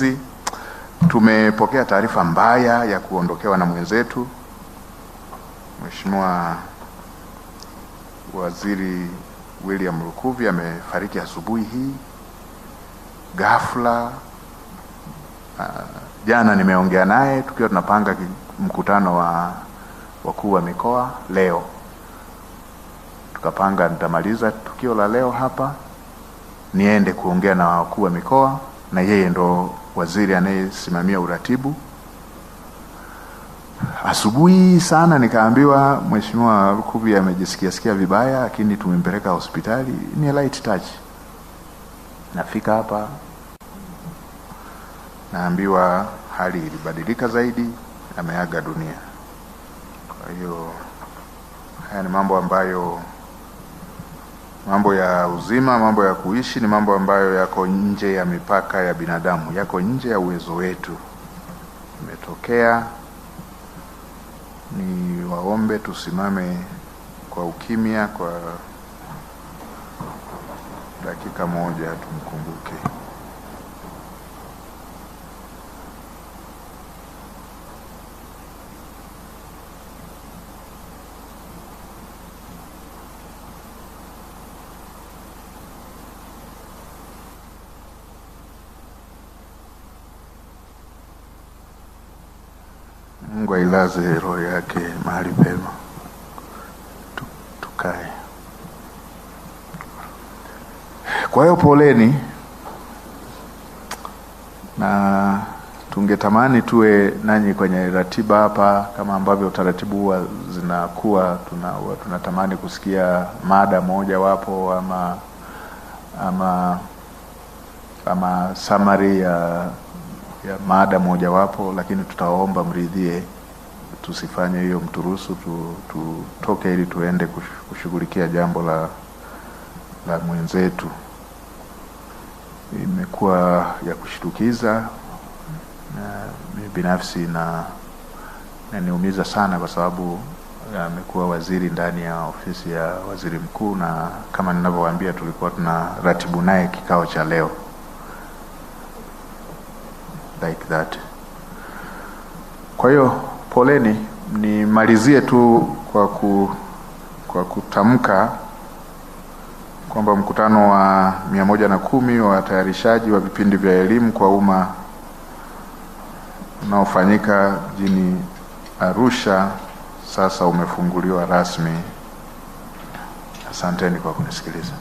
Mkurugenzi, tumepokea taarifa mbaya ya kuondokewa na mwenzetu Mheshimiwa Waziri William Lukuvi. Amefariki asubuhi hii ghafla. Jana nimeongea naye tukiwa tunapanga mkutano wa wakuu wa mikoa leo. Tukapanga nitamaliza tukio la leo hapa niende kuongea na wakuu wa mikoa, na yeye ndo waziri anayesimamia uratibu. Asubuhi sana nikaambiwa Mheshimiwa Lukuvi amejisikia vibaya, lakini tumempeleka hospitali. Ni light touch. Nafika hapa naambiwa hali ilibadilika zaidi, ameaga dunia. Kwa hiyo haya ni mambo ya uzima, mambo ya kuishi, ni mambo ambayo yako nje ya mipaka ya binadamu, yako nje ya uwezo wetu. Imetokea, ni waombe tusimame kwa ukimya kwa dakika moja tumkumbuke. Mungu ailaze roho yake mahali pema. Tukae. Kwa hiyo poleni, na tungetamani tuwe nanyi kwenye ratiba hapa kama ambavyo utaratibu huwa zinakuwa. Tunatamani kusikia mada moja wapo ama summary ya mada moja wapo, lakini tutaomba mridhie tusifanye hiyo, mturuhusu tutoke ili tuende kushughulikia jambo la mwenzetu. Imekuwa ya kushtukiza na mimi binafsi na niumiza sana, kwa sababu amekuwa waziri ndani ya ofisi ya waziri mkuu, na kama ninavyowaambia tulikuwa tunaratibu naye kikao cha leo like that. Kwa hiyo poleni. Nimalizie tu kwa kutamka kwamba mkutano wa 110 wa watayarishaji wa vipindi vya elimu kwa umma unaofanyika jijini Arusha sasa umefunguliwa rasmi. Asanteni kwa kunisikiliza.